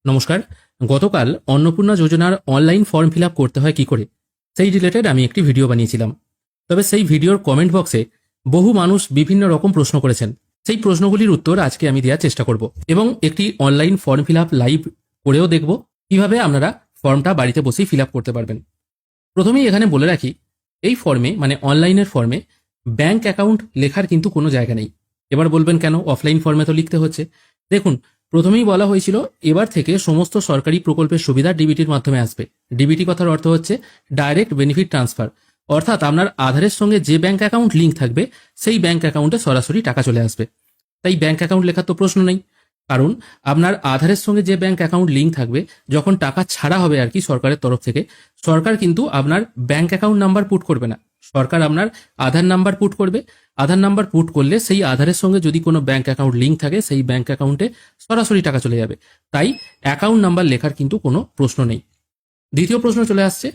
নমস্কার। গতকাল অন্নপূর্ণা যোজনার অনলাইন ফর্ম ফিল আপ করতে হয় কি করে সেই রিলেটেড আমি একটি ভিডিও বানিয়েছিলাম। তবে সেই ভিডিওর কমেন্ট বক্সে বহু মানুষ বিভিন্ন রকম প্রশ্ন করেছেন। সেই প্রশ্নগুলির উত্তর আজকে আমি দেওয়ার চেষ্টা করব এবং একটি online form fill up live করেও দেখব কিভাবে আপনারা ফর্মটা বাড়িতে বসেই ফিল আপ করতে পারবেন। প্রথমেই এখানে বলে রাখি, এই ফর্মে মানে অনলাইনের ফর্মে ব্যাংক অ্যাকাউন্ট লেখার কিন্তু কোনো জায়গা নেই। এবার বলবেন কেন, অফলাইন ফর্মে তো লিখতে হচ্ছে। দেখুন, প্রথমেই বলা হয়েছিল এবার থেকে সমস্ত সরকারি প্রকল্পের সুবিধা ডিবিটির মাধ্যমে আসবে। ডিবিটি কথার অর্থ হচ্ছে ডাইরেক্ট বেনিফিট ট্রান্সফার, অর্থাৎ আপনার আধারের সঙ্গে যে ব্যাংক অ্যাকাউন্ট লিঙ্ক থাকবে সেই ব্যাংক অ্যাকাউন্টে সরাসরি টাকা চলে আসবে। তাই ব্যাংক অ্যাকাউন্ট লেখার তো প্রশ্ন নেই, কারণ আপনার আধারের সঙ্গে যে ব্যাংক অ্যাকাউন্ট লিঙ্ক থাকবে, যখন টাকা ছাড়া হবে আর কি সরকারের তরফ থেকে, সরকার কিন্তু আপনার ব্যাংক অ্যাকাউন্ট নাম্বার পুট করবে না, সরকার আপনার আধার নাম্বার পুট করবে। আধার নাম্বার পুট করলে সেই আধারের সঙ্গে যদি কোনো ব্যাংক অ্যাকাউন্ট লিঙ্ক থাকে সেই ব্যাংক অ্যাকাউন্টে সরাসরি টাকা চলে যাবে। তাই অ্যাকাউন্ট নাম্বার লেখার কিন্তু কোনো প্রশ্ন নেই। দ্বিতীয় প্রশ্ন চলে আসছে,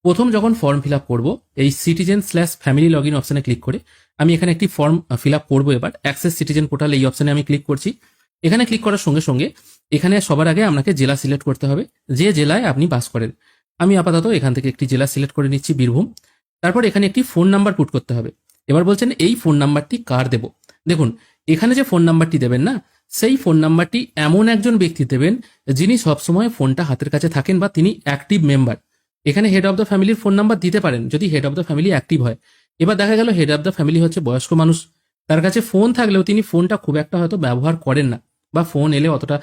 প্রথম যখন ফর্ম ফিল আপ করবো এই সিটিজেন/ফ্যামিলি লগ ইন অপশানে ক্লিক করে আমি এখানে একটি ফর্ম ফিল আপ করবো। এবার অ্যাক্সেস সিটিজেন পোর্টাল এই অপশানে আমি ক্লিক করছি। এখানে ক্লিক করার সঙ্গে সঙ্গে এখানে সবার আগে আপনাকে জেলা সিলেক্ট করতে হবে, যে জেলায় আপনি বাস করেন। আমি আপাতত এখান থেকে একটি জেলা সিলেক্ট করে নিচ্ছি, বীরভূম। তারপর এখানে একটি ফোন নাম্বার পুট করতে হবে। এবার বলছেন এই ফোন নাম্বারটি কার দেব। দেখুন, এখানে যে ফোন নাম্বারটি দেবেন না, সেই ফোন নাম্বারটি এমন একজন ব্যক্তি দেবেন যিনি সবসময় ফোনটা হাতের কাছে থাকেন বা তিনি অ্যাক্টিভ মেম্বার। এখানে হেড অফ দ্য ফ্যামিলির ফোন নাম্বার দিতে পারেন যদি head of the family active হয়। এবার দেখা গেল হেড অফ দ্য ফ্যামিলি হচ্ছে বয়স্ক মানুষ, তার কাছে ফোন থাকলেও তিনি ফোনটা খুব একটা হয়তো ব্যবহার করেন না বা ফোন এলে অতটা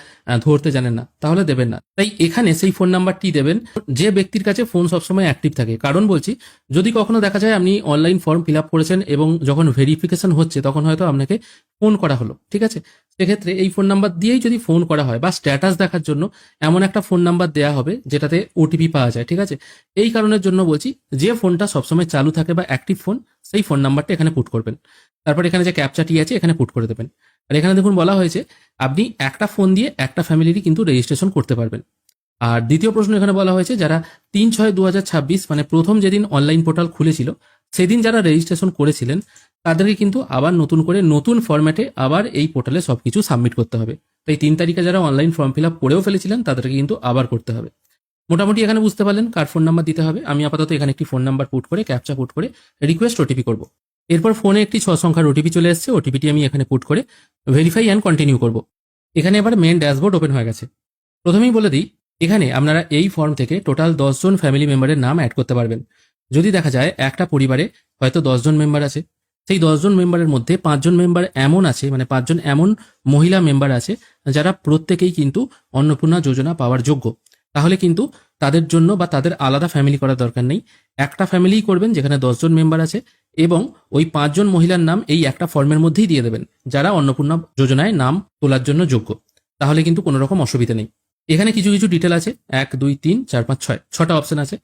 ধরতে জানেন না, তাহলে দেবেন না। তাই এখানে সেই ফোন নাম্বারটি দেবেন যে ব্যক্তির কাছে ফোন সবসময় অ্যাক্টিভ থাকে। কারণ বলছি, যদি কখনো দেখা যায় আপনি অনলাইন ফর্ম ফিল আপ করেছেন এবং যখন ভেরিফিকেশন হচ্ছে তখন হয়তো আপনাকে ফোন করা হলো, ঠিক আছে, সেক্ষেত্রে এই ফোন নাম্বার দিয়েই যদি ফোন করা হয় বা স্ট্যাটাস দেখার জন্য এমন একটা ফোন নাম্বার দেওয়া হবে যেটাতে ওটিপি পাওয়া যায়, ঠিক আছে। এই কারণের জন্য বলছি, যে ফোনটা সবসময় চালু থাকে বা অ্যাক্টিভ ফোন, সেই ফোন নাম্বারটা এখানে পুট করবেন। তারপর এখানে যে ক্যাপচাটি আছে এখানে পুট করে দেবেন। আর এখানে দেখুন বলা হয়েছে আপনি একটা ফোন দিয়ে একটা ফ্যামিলিরই কিন্তু রেজিস্ট্রেশন করতে পারবেন। আর দ্বিতীয় প্রশ্ন এখানে বলা হয়েছে, যারা 3/6/2026 মানে প্রথম যেদিন অনলাইন পোর্টাল খুলেছিল সেদিন যারা রেজিস্ট্রেশন করেছিলেন তাদেরকে কিন্তু আবার নতুন করে নতুন ফরম্যাটে আবার এই পোর্টালে সবকিছু সাবমিট করতে হবে। তাই 3 তারিখে যারা অনলাইন ফর্ম ফিল আপ করেও ফেলেছিলেন তাদেরকে কিন্তু আবার করতে হবে। মোটামুটি এখানে বুঝতে পারলেন কার ফোন নাম্বার দিতে হবে। আমি আপাতত এখানে একটি ফোন নাম্বার পুট করে ক্যাপচা পুট করে রিকোয়েস্ট ওটিপি করব। এরপর ফোনে একটি 6 সংখ্যার ওটিপি চলে এসেছে, ওটিপিটি আমি এখানে পুট করে ভেরিফাই অ্যান্ড কন্টিনিউ করব। এখানে এবার মেন ড্যাশবোর্ড ওপেন হয়ে গেছে। প্রথমেই বলে দিই, এখানে আপনারা এই ফর্ম থেকে টোটাল 10 জন ফ্যামিলি মেম্বারের নাম অ্যাড করতে পারবেন। যদি দেখা যায় একটা পরিবারে হয়তো 10 জন মেম্বার আছে, সেই 10 জন মেম্বারের মধ্যে 5 জন মেম্বার এমন আছে, মানে 5 জন এমন মহিলা মেম্বার আছে যারা প্রত্যেকেই কিন্তু অন্নপূর্ণা যোজনা পাওয়ার যোগ্য। তাহলে কিন্তু তাদের জন্য বা তাদের আলাদা ফ্যামিলি করার দরকার নেই, একটা ফ্যামিলিই করবেন যেখানে 10 জন মেম্বার আছে এবং ওই 5 জন মহিলার নাম এই একটা ফর্মের মধ্যেই দিয়ে দেবেন যারা অন্নপূর্ণা যোজনায় নাম তোলার জন্য যোগ্য। তাহলে কিন্তু কোনো রকম অসুবিধা নেই। এখানে কিছু কিছু ডিটেল আছে, 1 2 3 4 5 6 6টা অপশন আছে।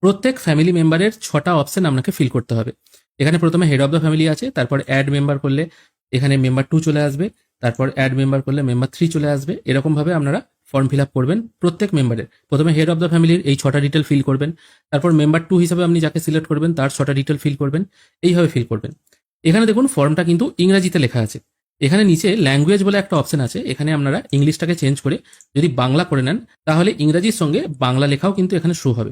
প্রত্যেক ফ্যামিলি মেম্বারের 6টা অপশন আপনাকে ফিল করতে হবে। এখানে প্রথমে হেড অফ দ্য ফ্যামিলি আছে, তারপর অ্যাড মেম্বার করলে এখানে মেম্বার 2 চলে আসবে, তারপর অ্যাড মেম্বার করলে মেম্বার 3 চলে আসবে। এরকম ভাবে আপনারা ফর্ম ফিল আপ করবেন প্রত্যেক মেম্বারের। প্রথমে হেড অফ দ্য ফ্যামিলির এই 6টা ডিটেল ফিল করবেন, তারপর মেম্বার 2 হিসাবে আপনি যাকে সিলেক্ট করবেন তার 6টা ডিটেল ফিল করবেন, এইভাবে ফিল করবেন। এখানে দেখুন ফর্মটা কিন্তু ইংরেজিতে লেখা আছে। এখানে নিচে ল্যাঙ্গুয়েজ বলে একটা অপশন আছে, এখানে আপনারা ইংলিশটাকে চেঞ্জ করে যদি বাংলা করে নেন তাহলে ইংরেজির সঙ্গে বাংলা লেখাও কিন্তু এখানে শো হবে,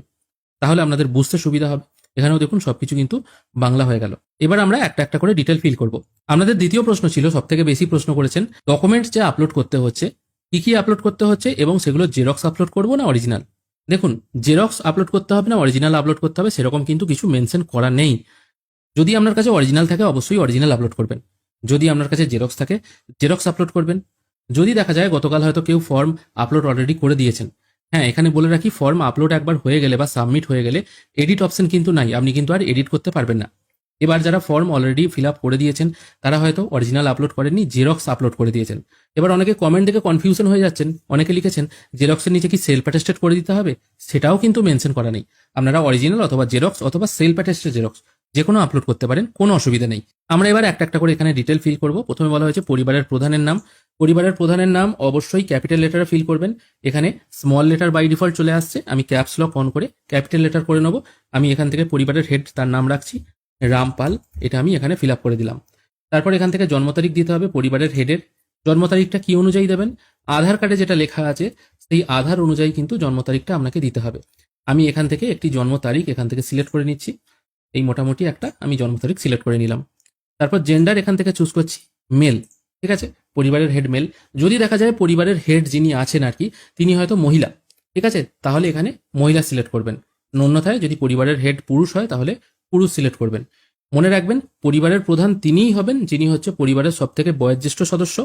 তাহলে আপনাদের বুঝতে সুবিধা হবে। এখানেও দেখুন সবকিছু কিন্তু বাংলা হয়ে গেল। এবার আমরা একটা একটা করে ডিটেল ফিল করব। আপনাদের দ্বিতীয় প্রশ্ন ছিল, সব থেকে বেশি প্রশ্ন করেছেন, ডকুমেন্টস যে আপলোড করতে হচ্ছে, কি কি আপলোড করতে হচ্ছে এবং সেগুলো জেরক্স আপলোড করবো না অরিজিনাল। দেখুন, জেরক্স আপলোড করতে হবে না অরিজিনাল আপলোড করতে হবে সেরকম কিন্তু কিছু মেনশন করা নেই। যদি আপনার কাছে অরিজিনাল থাকে অবশ্যই অরিজিনাল আপলোড করবেন, যদি আপনার কাছে জেরক্স থাকে জেরক্স আপলোড করবেন। যদি দেখা যায় গতকাল হয়তো কেউ ফর্ম আপলোড অলরেডি করে দিয়েছেন, হ্যাঁ এখানে বলে রাখি, ফর্ম আপলোড একবার হয়ে গেলে বা সাবমিট হয়ে গেলে এডিট অপশন কিন্তু নাই, আপনি কিন্তু আর এডিট করতে পারবেন না। এবার যারা ফর্ম অলরেডি ফিল আপ করে দিয়েছেন তারা হয়তো অরিজিনাল আপলোড করেননি, জেরক্স আপলোড করে দিয়েছেন। এবার অনেকে কমেন্ট দেখে কনফিউশন হয়ে যাচ্ছেন, অনেকে লিখেছেন জেরক্সের নিচে কি সেলফ অ্যাটেস্টেড করে দিতে হবে, সেটাও কিন্তু মেনশন করা নেই। আপনারা অরিজিনাল অথবা জেরক্স অথবা সেলফ অ্যাটেস্টেড জেরক্স যে কোনো আপলোড করতে পারেন, কোনো অসুবিধা নেই। আমরা এবার একটা একটা করে এখানে ডিটেল ফিল করব। প্রথমে বলা হয়েছে পরিবারের প্রধানের নাম। পরিবারের প্রধানের নাম অবশ্যই ক্যাপিটাল লেটারে ফিল করবেন। এখানে স্মল লেটার বাই ডিফল্ট চলে আসছে, আমি ক্যাপস লক অন করে ক্যাপিটাল লেটার করে নেব। আমি এখান থেকে পরিবারের হেড তার নাম রাখছি রামপাল, এটা আমি এখানে ফিল আপ করে দিলাম। তারপর এখান থেকে জন্ম তারিখ দিতে হবে পরিবারের হেডের। জন্ম তারিখটা কি অনুযায়ী দেবেন, আধার কার্ডে যেটা লেখা আছে সেই আধার অনুযায়ী কিন্তু জন্ম তারিখটা আপনাকে দিতে হবে। আমি এখান থেকে একটি জন্ম তারিখ এখান থেকে সিলেক্ট করে নিচ্ছি। এই মোটামুটি একটা আমি জন্ম তারিখ সিলেক্ট করে নিলাম। তারপর জেন্ডার এখান থেকে চুজ করছি মেল, ঠিক আছে, পরিবারের হেড মেল। যদি দেখা যায় পরিবারের হেড যিনি আছেন আর কি তিনি হয়তো মহিলা, ঠিক আছে, তাহলে এখানে মহিলা সিলেক্ট করবেন। অন্যথায় যদি পরিবারের হেড পুরুষ হয় তাহলে পুরুষ সিলেক্ট করবেন। মনে রাখবেন পরিবারের প্রধান তিনিই হবেন যিনি হচ্ছে পরিবারের সব থেকে বয়োজ্যেষ্ঠ সদস্য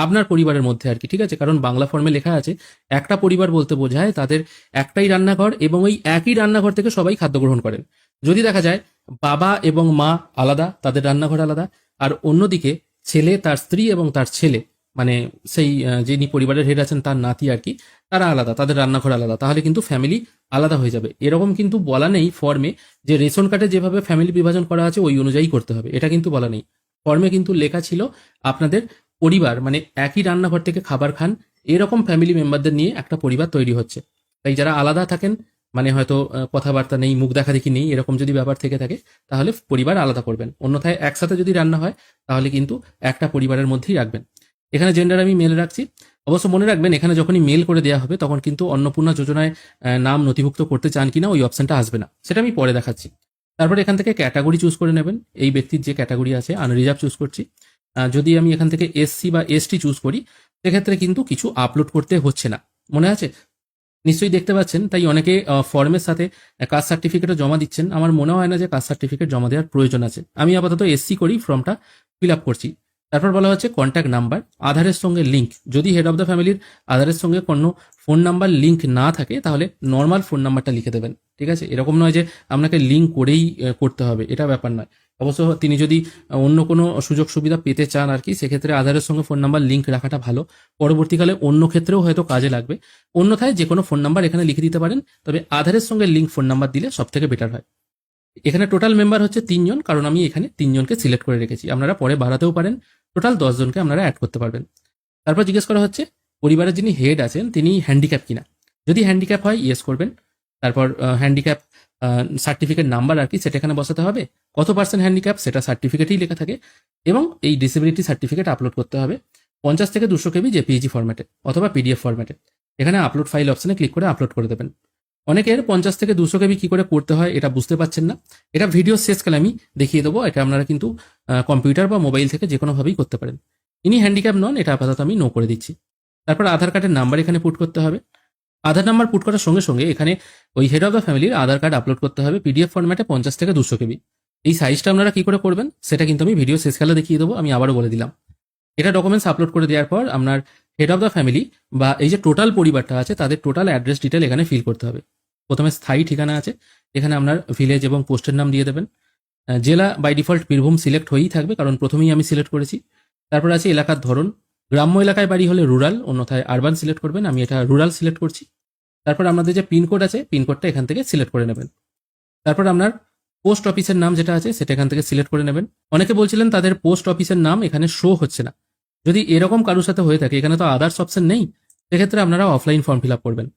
আপনার পরিবারের মধ্যে আর কি, ঠিক আছে। কারণ বাংলা ফর্মে লেখা আছে একটা পরিবার বলতে বোঝায় তাদের একটাই রান্নাঘর এবং ওই একই রান্নাঘর থেকে সবাই খাদ্য গ্রহণ করেন। যদি দেখা যায় বাবা এবং মা আলাদা, তাদের রান্নাঘর আলাদা, আর অন্যদিকে ছেলে, তার স্ত্রী এবং তার ছেলে, মানে সেই যিনি পরিবারের হেড আছেন তার নাতি আর কি, তারা আলাদা, তাদের রান্নাঘর আলাদা, তাহলে কিন্তু ফ্যামিলি আলাদা হয়ে যাবে। এরকম কিন্তু বলা নেই ফর্মে যে রেশন কার্ডে যেভাবে ফ্যামিলি বিভাজন করা আছে ওই অনুযায়ী করতে হবে, এটা কিন্তু বলা নেই। ফর্মে কিন্তু লেখা ছিল আপনাদের পরিবার মানে একই রান্নাঘর থেকে খাবার খান এরকম ফ্যামিলি মেম্বারদের নিয়ে একটা পরিবার তৈরি হচ্ছে। তাই যারা আলাদা থাকেন মানে হয়তো কথাবার্তা নেই, মুখ দেখাদেখি নেই, এরকম যদি ব্যাপার থেকে থাকে তাহলে পরিবার আলাদা করবেন। অন্যথায় একসাথে যদি রান্না হয় তাহলে কিন্তু একটা পরিবারের মধ্যেই রাখবেন। এখানে জেন্ডার আমি মেল রাখছি। অবশ্য মনে রাখবেন এখানে যখনই মেল করে দেওয়া হবে তখন কিন্তু অন্নপূর্ণা যোজনায় নাম নথিভুক্ত করতে চান কিনা ওই অপশনটা আসবে না, সেটা আমি পরে দেখাচ্ছি। তারপরে এখান থেকে ক্যাটাগরি চুজ করে নেবেন। এই ব্যক্তির যে ক্যাটাগরি আছে আনরিজার্ভ চুজ করছি। যদি আমি এখান থেকে এসসি বা এসটি চুজ করি সেক্ষেত্রে কিন্তু কিছু আপলোড করতে হচ্ছে না, মনে আছে নিশ্চয়ই দেখতে পাচ্ছেন। তাই অনেকে ফর্মের সাথে কাস্ট সার্টিফিকেটও জমা দিচ্ছেন। আমার মনে হয় না যে কাস্ট সার্টিফিকেট জমা দেওয়ার প্রয়োজন আছে। আমি আপাতত এসসি করি, ফর্মটা ফিল আপ করছি। তারপর বলা হচ্ছে কন্ট্যাক্ট নাম্বার আধারের সঙ্গে লিঙ্ক। যদি হেড অফ দ্য ফ্যামিলির আধারের সঙ্গে কোনো ফোন নাম্বার লিঙ্ক না থাকে তাহলে নর্মাল ফোন নাম্বারটা লিখে দেবেন, ঠিক আছে। এরকম নয় যে আপনাকে লিঙ্ক করেই করতে হবে, এটা ব্যাপার নয়। অবশ্য তিনি যদি অন্য কোনো সুযোগ সুবিধা পেতে চান আর কি সেক্ষেত্রে আধারের সঙ্গে ফোন নাম্বার লিঙ্ক রাখাটা ভালো, পরবর্তীকালে অন্য ক্ষেত্রেও হয়তো কাজে লাগবে। অন্যথায় যে কোনো ফোন নাম্বার এখানে লিখে দিতে পারেন, তবে আধারের সঙ্গে লিঙ্ক ফোন নাম্বার দিলে সব থেকে বেটার হয়। এখানে টোটাল মেম্বার হচ্ছে 3 জন, কারণ আমি এখানে 3 জনকে সিলেক্ট করে রেখেছি। আপনারা পরে বাড়াতেও পারেন, টোটাল 10 জনকে আপনারা অ্যাড করতে পারবেন। তারপর জিজ্ঞেস করা হচ্ছে পরিবারের যিনি হেড আছেন তিনি হ্যান্ডিক্যাপ কিনা। যদি হ্যান্ডিক্যাপ হয় ইয়েস করবেন। তারপর হ্যান্ডিক্যাপ সার্টিফিকেট নাম্বার আর কি সেটা এখানে বসাতে হবে। কত পার্সেন্ট হ্যান্ডিক্যাপ সেটা সার্টিফিকেটেই লেখা থাকে। এবং এই ডিসেবিলিটি সার্টিফিকেট আপলোড করতে হবে 50 থেকে 200 কেবি জেপিইজি ফরম্যাটে অথবা পিডিএফ ফরম্যাটে। এখানে আপলোড ফাইল অপশনে ক্লিক করে আপলোড করে দেবেন। অনেকের 50 থেকে 200 কেবি কি করে করতে হয় এটা বুঝতে পারছেন না, এটা ভিডিও শেষকালে আমি দেখিয়ে দেবো। এটা আপনারা কিন্তু কম্পিউটার বা মোবাইল থেকে যে কোনোভাবেই করতে পারেন। ইনি হ্যান্ডিক্যাপ নন, এটা আপাতত আমি নো করে দিচ্ছি। তারপর আধার কার্ডের নাম্বার এখানে পুট করতে হবে। আধার নাম্বার পুট করার সঙ্গে সঙ্গে এখানে ওই হেড অফ দ্য ফ্যামিলির আধার কার্ড আপলোড করতে হবে পিডিএফ ফরম্যাটে 50 থেকে 200 কেবি। এই সাইজটা আপনারা কি করে করবেন সেটা কিন্তু আমি ভিডিও শেষকালে দেখিয়ে দেবো, আমি আবারও বলে দিলাম। এটা ডকুমেন্টস আপলোড করে দেওয়ার পর আপনার হেড অফ দ্য ফ্যামিলি বা এই যে টোটাল পরিবারটা আছে তাদের টোটাল অ্যাড্রেস ডিটেল এখানে ফিল করতে হবে। প্রথমে স্থায়ী ঠিকানা আছে, এখানে আপনার ভিলেজ এবং পোস্টের নাম দিয়ে দেবেন। জেলা বাই ডিফল্ট বীরভূম সিলেক্ট হয়েই থাকবে কারণ প্রথমেই আমি সিলেক্ট করেছি। তারপর আছে এলাকার ধরন, গ্রাম্য এলাকায় বাড়ি হলে রুরাল, অন্যথায় আরবান সিলেক্ট করবেন। আমি এটা রুরাল সিলেক্ট করছি। তারপর আমাদের যে পিনকোড আছে পিনকোডটা এখান থেকে সিলেক্ট করে নেবেন। তারপর আপনার পোস্ট অফিসের নাম যেটা আছে সেটা এখান থেকে সিলেক্ট করে নেবেন। অনেকে বলছিলেন তাদের পোস্ট অফিসের নাম এখানে শো হচ্ছে না। যদি এরকম কারোর সাথে হয়ে থাকে, এখানে তো আদার্স অপশন নেই, সেক্ষেত্রে আপনারা অফলাইন ফর্ম ফিল আপ করবেন।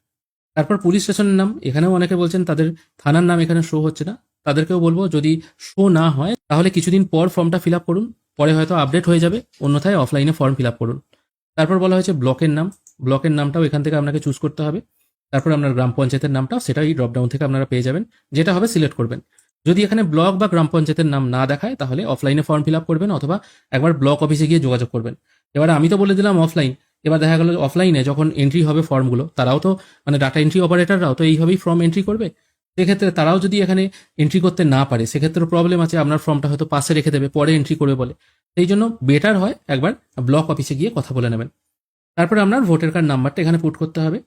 তারপর পুলিশ স্টেশনের নাম, এখানেও অনেকে বলছেন তাদের থানার নাম এখানে শো হচ্ছে না। তাদেরকেও বলবো যদি শো না হয় তাহলে কিছুদিন পর ফর্মটা ফিল আপ করুন, পরে হয়তো আপডেট হয়ে যাবে, অন্যথায় অফলাইনে ফর্ম ফিল আপ করুন। তারপর বলা হয়েছে ব্লকের নাম, ব্লকের নামটাও এখান থেকে আপনাকে চুজ করতে হবে। তারপর আপনার গ্রাম পঞ্চায়েতের নামটাও সেটা এই ড্রপডাউন থেকে আপনারা পেয়ে যাবেন, যেটা হবে সিলেক্ট করবেন। যদি এখানে ব্লক বা গ্রাম পঞ্চায়েতের নাম না দেখায় তাহলে অফলাইনে ফর্ম ফিল আপ করবেন অথবা একবার ব্লক অফিসে গিয়ে যোগাযোগ করবেন। এবার আমি তো বলে দিলাম অফলাইন, এবার দেখা গেল অফলাইনে যখন এন্ট্রি হবে ফর্মগুলো তারাও তো মানে ডাটা এন্ট্রি অপারেটররাও তো এইভাবেই ফর্ম এন্ট্রি করবে। সেক্ষেত্রে তারাও যদি এখানে এন্ট্রি করতে না পারে সেক্ষেত্রে প্রবলেম আছে, আপনার ফর্মটা হয়তো পাশে রেখে দেবে, পরে এন্ট্রি করবে বলে। সেই জন্য বেটার হয় একবার ব্লক অফিসে গিয়ে কথা বলে নেবেন। তারপর আপনার ভোটার কার্ড নাম্বারটা এখানে পুট করতে হবে।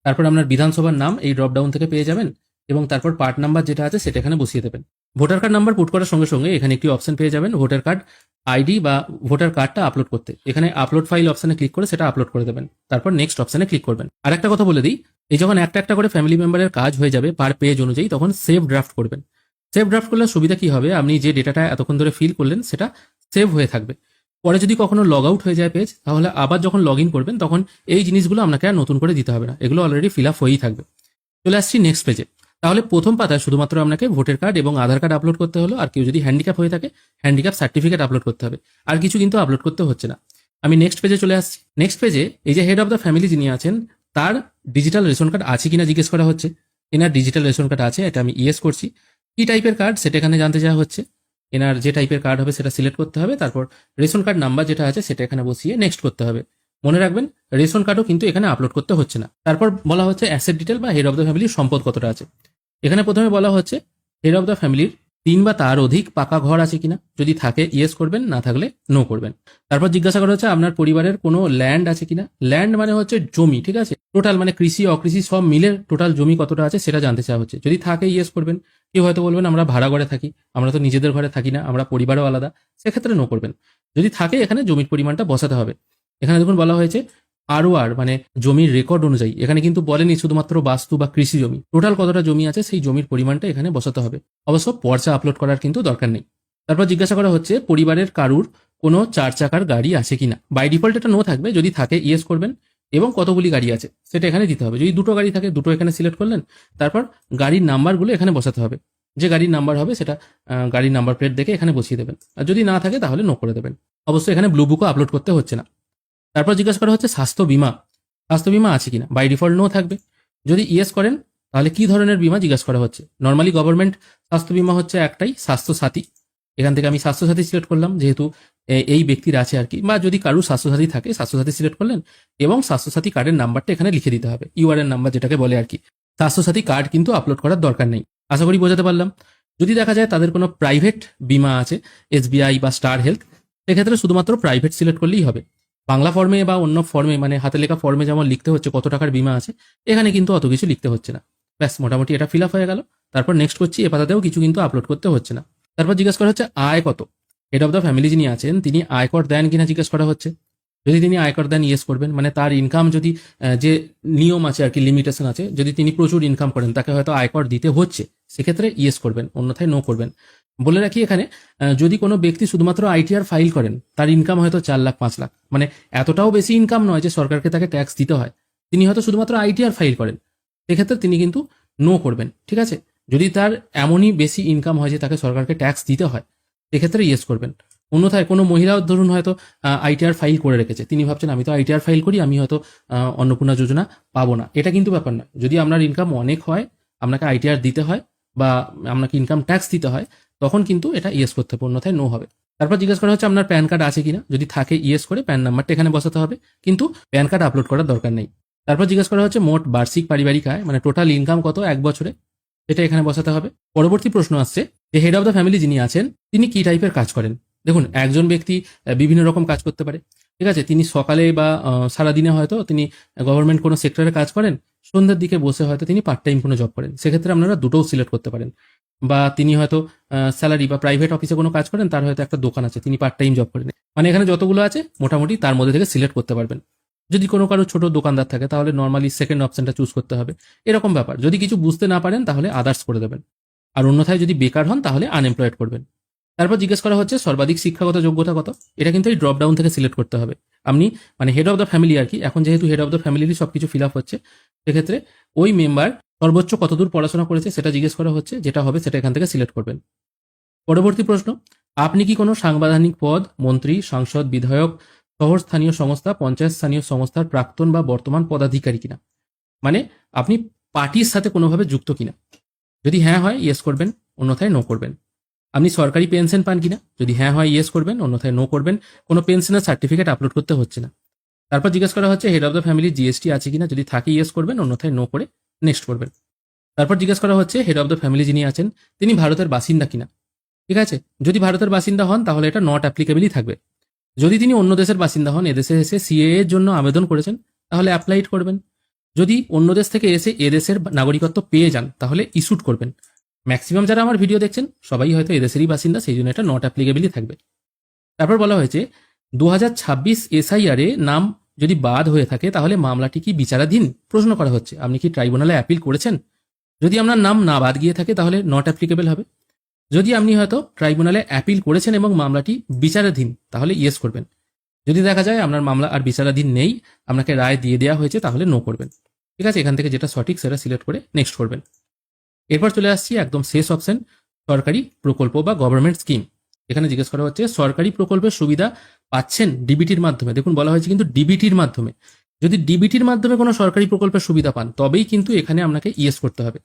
তারপর আপনার বিধানসভার নাম এই ড্রপডাউন থেকে পেয়ে যাবেন এবং তারপর পার্ট নাম্বার যেটা আছে সেটা এখানে বসিয়ে দেবেন। ভোটার কার্ড নাম্বার পুট করার সঙ্গে সঙ্গে এখানে একটি অপশন পেয়ে যাবেন ভোটার কার্ড আইডি বা ভোটার কার্ডটা আপলোড করতে। এখানে আপলোড ফাইল অপশনে ক্লিক করে সেটা আপলোড করে দেবেন। তারপর নেক্সট অপশনে ক্লিক করবেন। আর একটা কথা বলে দিই, এই যখন একটা একটা করে ফ্যামিলি মেম্বারের কাজ হয়ে যাবে পার পেজ অনুযায়ী তখন সেভ ড্রাফট করবেন। সেভ ড্রাফট করলে সুবিধা কি হবে, আপনি যে ডেটাটা এতক্ষণ ধরে ফিল করলেন সেটা সেভ হয়ে থাকবে। পরে যদি কখনো লগ আউট হয়ে যায় পেজ তাহলে আবার যখন লগ ইন করবেন তখন এই জিনিসগুলো আপনাকে আর নতুন করে দিতে হবে না, এগুলো অলরেডি ফিল আপ হয়েই থাকবে। চলে আসছি নেক্সট পেজে। তাহলে প্রথম পাতায় শুধুমাত্র আপনাকে ভোটার কার্ড এবং আধার কার্ড আপলোড করতে হলো, আর কেউ যদি হ্যান্ডিক্যাপ হয়ে থাকে হ্যান্ডিক্যাপ সার্টিফিকেট আপলোড করতে হবে, আর কিছু কিন্তু আপলোড করতে হচ্ছে না। আমি নেক্সট পেজে চলে আসছি। নেক্সট পেজে এই যে হেড অফ দ্য ফ্যামিলি যিনি আছেন তার ডিজিটাল রেশন কার্ড আছে কিনা জিজ্ঞেস করা হচ্ছে। এনার ডিজিটাল রেশন কার্ড আছে, এটা আমি ইয়েস করছি। কি টাইপের কার্ড সেটা এখানে জানতে চাওয়া হচ্ছে। এনার যে টাইপের কার্ড হবে সেটা সিলেক্ট করতে হবে, তারপর রেশন কার্ড নাম্বার যেটা আছে সেটা এখানে বসিয়ে নেক্সট করতে হবে। মনে রাখবেন রেশন কার্ডও কিন্তু এখানে আপলোড করতে হচ্ছে না। তারপর বলা হচ্ছে অ্যাসেট ডিটেল বা হেড অফ দ্য ফ্যামিলির সম্পদ কতটা আছে। এখানে প্রথমে বলা হচ্ছে হেড অফ দ্য ফ্যামিলির 3 বা তার অধিক পাকা ঘর আছে কিনা, যদি থাকে ইয়েস করবেন, না থাকলে নো করবেন। তারপর জিজ্ঞাসা করা হচ্ছে আপনার পরিবারের কোনো ল্যান্ড আছে কিনা। ল্যান্ড মানে হচ্ছে জমি, ঠিক আছে, টোটাল মানে কৃষি অকৃষি সব মিলে টোটাল জমি কতটা আছে সেটা জানতে চাওয়া হচ্ছে। যদি থাকে ইয়েস করবেন। কেউ হয়তো বলবেন আমরা ভাড়া ঘরে থাকি, আমরা তো নিজেদের ঘরে থাকি না, আমরা পরিবারও আলাদা, সেক্ষেত্রে নো করবেন। যদি থাকে এখানে জমির পরিমাণটা বসাতে হবে। এখানে দেখুন বলা হয়েছে ROR মানে জমির রেকর্ড অনুযায়ী, এখানে কিন্তু বলেনি শুধুমাত্র বাস্তু বা কৃষি জমি, টোটাল কতটা জমি আছে সেই জমির পরিমাণটা এখানে বসাতে হবে। অবশ্য পর্চা আপলোড করার কিন্তু দরকার নেই। তারপর জিজ্ঞাসা করা হচ্ছে পরিবারের কারুর কোনো 4 চাকার গাড়ি আছে কিনা। বাই ডিফল্ট এটা নো থাকবে, যদি থাকে ইয়েস করবেন এবং কতগুলি গাড়ি আছে সেটা এখানে দিতে হবে। যদি দুটো গাড়ি থাকে দুটো এখানে সিলেক্ট করলেন, তারপর গাড়ির নাম্বারগুলো এখানে বসাতে হবে। যে গাড়ির নাম্বার হবে সেটা গাড়ির নাম্বার প্লেট দেখে এখানে বসিয়ে দেবেন, আর যদি না থাকে তাহলে নো করে দেবেন। অবশ্যই এখানে ব্লু বুকও আপলোড করতে হচ্ছে না। তারপর জিজ্ঞাসা করা হচ্ছে স্বাস্থ্য বীমা আছে কিনা। বাই ডিফল্ট নো থাকবে। যদি ইয়েস করেন তাহলে কি ধরনের বীমা জিজ্ঞাসা করা হচ্ছে। নর্মালি গভর্নমেন্ট স্বাস্থ্য বীমা হচ্ছে একটাই, স্বাস্থ্যসাথী। এখান থেকে আমি স্বাস্থ্যসাথী সিলেক্ট করলাম, যেহেতু এই ব্যক্তির আছে আর কি, বা যদি কারুর স্বাস্থ্যসাথী থাকে স্বাস্থ্যসাথী সিলেক্ট করলেন এবং স্বাস্থ্যসাথী কার্ডের নাম্বারটা এখানে লিখে দিতে হবে, URN নাম্বার যেটাকে বলে আর কি। স্বাস্থ্যসাথী কার্ড কিন্তু আপলোড করার দরকার নেই। আশা করি বোঝাতে পারলাম। যদি দেখা যায় তাদের কোনো প্রাইভেট বীমা আছে, SBI বা স্টার হেলথ, সেক্ষেত্রে শুধুমাত্র প্রাইভেট সিলেক্ট করলেই হবে। বাংলা ফর্মে বা অন্য ফর্মে মানে হাতে লেখা ফর্মে যেমন লিখতে হচ্ছে কত টাকার বীমা আছে, এখানে কিন্তু অত কিছু লিখতে হচ্ছে না। ব্যাস মোটামুটি এটা ফিল আপ হয়ে গেল। তারপর নেক্সট করছি, এ পাতাতেও কিছু কিন্তু আপলোড করতে হচ্ছে না। তারপর জিজ্ঞেস করা হচ্ছে আয় কত। হেড অফ দ্য ফ্যামিলি যিনি আছেন তিনি আয়কর দেন কিনা জিজ্ঞেস করা হচ্ছে। যদি তিনি আয়কর দেন ইয়েস করবেন, মানে তার ইনকাম যদি যে নিয়ম আছে আর কি, লিমিটেশন আছে, যদি তিনি প্রচুর ইনকাম করেন তাকে হয়তো আয়কর দিতে হচ্ছে, সেক্ষেত্রে ইয়েস করবেন, অন্যথায় নো করবেন। বলে রাখি এখানে যদি কোনো ব্যক্তি শুধুমাত্র ITR ফাইল করেন, তার ইনকাম হয়তো 4 লাখ 5 লাখ, মানে এতটাও বেশি ইনকাম নয় যে সরকারকে তাকে ট্যাক্স দিতে হয়, তিনি হয়তো শুধুমাত্র ITR ফাইল করেন, সেক্ষেত্রে তিনি কিন্তু নো করবেন, ঠিক আছে। যদি তার এমনই বেশি ইনকাম হয় যে তাকে সরকারকে ট্যাক্স দিতে হয়, সেক্ষেত্রে ইয়েস করবেন। অন্যথায় কোনো মহিলাও ধরুন হয়তো ITR ফাইল করে রেখেছে, তিনি ভাবছেন আমি তো ITR ফাইল করি, আমি হয়তো অন্নপূর্ণা যোজনা পাবো না, এটা কিন্তু ব্যাপার না। যদি আপনার ইনকাম অনেক হয়, আপনাকে ITR দিতে হয় বা আপনাকে ইনকাম ট্যাক্স দিতে হয়, তখন কিন্তু এটা ইয়েস করতে হবে, অন্যথায় নো হবে। তারপর জিজ্ঞেস করা হচ্ছে আপনার প্যান কার্ড আছে কিনা। যদি থাকে ইয়েস করে প্যান নাম্বারটা এখানে বসাতে হবে, কিন্তু প্যান কার্ড আপলোড করার দরকার নেই। তারপর জিজ্ঞেস করা হচ্ছে মোট বার্ষিক পারিবারিক আয়, মানে টোটাল ইনকাম কত এক বছরে, এটা এখানে বসাতে হবে। পরবর্তী প্রশ্ন আসছে যে হেড অফ দ্য ফ্যামিলি যিনি আছেন তিনি কি টাইপের কাজ করেন। দেখুন একজন ব্যক্তি বিভিন্ন রকম কাজ করতে পারে, ঠিক আছে। তিনি সকালে বা সারাদিনে হয়তো তিনি গভর্নমেন্ট কোনো সেক্টরে কাজ করেন, সন্ধ্যের দিকে বসে হয়তো তিনি পার্ট টাইম কোনো জব করেন, সেক্ষেত্রে আপনারা দুটোও সিলেক্ট করতে পারেন। বা তিনি হয়তো স্যালারি বা প্রাইভেট অফিসে কোনো কাজ করেন, তার হয়তো একটা দোকান আছে, তিনি পার্ট টাইম জব করেন, মানে এখানে যতগুলো আছে মোটামুটি তার মধ্যে থেকে সিলেক্ট করতে পারবেন। যদি কোনো কারো ছোট দোকানদার থাকে তাহলে নর্মালি সেকেন্ড অপশনটা চুজ করতে হবে, এরকম ব্যাপার। যদি কিছু বুঝতে না পারেন তাহলে আদার্স করে দেবেন, আর অন্যথায় যদি বেকার হন তাহলে আনএমপ্লয়েড করবেন। তারপর জিজ্ঞেস করা হচ্ছে সর্বাধিক শিক্ষাগত যোগ্যতা কত, এটা কিন্তু এই ড্রপ ডাউন থেকে সিলেক্ট করতে হবে। আপনি মানে হেড অফ দ্য ফ্যামিলি আর কি, এখন যেহেতু হেড অফ দ্য ফ্যামিলিরই সবকিছু ফিল আপ হচ্ছে, সেক্ষেত্রে ওই মেম্বার সর্বোচ্চ কতদূর পড়াশোনা করেছে সেটা জিজ্ঞেস করা হচ্ছে, যেটা হবে সেটা এখান থেকে সিলেক্ট করবেন। পরবর্তী প্রশ্ন, আপনি কি কোনো সাংবিধানিক পদ, মন্ত্রী, সাংসদ, বিধায়ক, শহর স্থানীয় সংস্থা, পঞ্চায়েত স্থানীয় সংস্থার প্রাক্তন বা বর্তমান পদাধিকারী কিনা, মানে আপনি পার্টির সাথে কোনোভাবে যুক্ত কিনা। যদি হ্যাঁ হয় ইয়েস করবেন, অন্যথায় নো করবেন। আপনি সরকারি পেনশন পান কিনা, যদি হ্যাঁ হয় ইয়েস করবেন, অন্যথায় নো করবেন। কোনো পেনশনের সার্টিফিকেট আপলোড করতে হচ্ছে না। তারপর জিজ্ঞেস করা হচ্ছে head of the family GST আছে কিনা, যদি থাকে ইয়েস করবেন, অন্যথায় নো করে নেক্সট করবেন। তারপর জিজ্ঞেস করা হচ্ছে হেড অফ দ্য ফ্যামিলি যিনি আছেন তিনি ভারতের বাসিন্দা কিনা, ঠিক আছে। যদি ভারতের বাসিন্দা হন তাহলে এটা নট অ্যাপ্লিকেবলই থাকবে। যদি তিনি অন্য দেশের বাসিন্দা হন, এদেশে এসে CAA এর জন্য আবেদন করেছেন, তাহলে অ্যাপ্লাইড করবেন। যদি অন্য দেশ থেকে এসে এদেশের নাগরিকত্ব পেয়ে যান তাহলে ইস্যুড করবেন। ম্যাক্সিমাম যারা আমার ভিডিও দেখছেন সবাই হয়তো এদেশেরই বাসিন্দা, সেই জন্য এটা নট অ্যাপ্লিকেবলই থাকবে। তারপর বলা হয়েছে 2026 SIR এ নাম যদি বাদ হয়ে থাকে তাহলে মামলাটি কি বিচারাধীন, প্রশ্ন করা হচ্ছে আপনি কি ট্রাইব্যুনালে অ্যাপিল করেছেন। যদি আপনার নাম না বাদ গিয়ে থাকে তাহলে নট অ্যাপ্লিকেবল হবে। যদি আপনি হয়তো ট্রাইব্যুনালে অ্যাপিল করেছেন এবং মামলাটি বিচারাধীন, তাহলে ইয়েস করবেন। যদি দেখা যায় আপনার মামলা আর বিচারাধীন নেই, আপনাকে রায় দিয়ে দেওয়া হয়েছে, তাহলে নো করবেন, ঠিক আছে। এখান থেকে যেটা সঠিক সেটা সিলেক্ট করে নেক্সট করবেন। এরপর চলে আসছি একদম শেষ অপশন, সরকারি প্রকল্প বা গভর্নমেন্ট স্কিম। এখানে জিজ্ঞেস করা হচ্ছে সরকারি প্রকল্পের সুবিধা পাচ্ছেন DBTর মাধ্যমে। দেখুন বলা হয়েছে কিন্তু DBTর মাধ্যমে, যদি ডিবিটির মাধ্যমে কোনো সরকারি প্রকল্পের সুবিধা পান তবেই কিন্তু এখানে আপনাকে ইয়েস করতে হবে।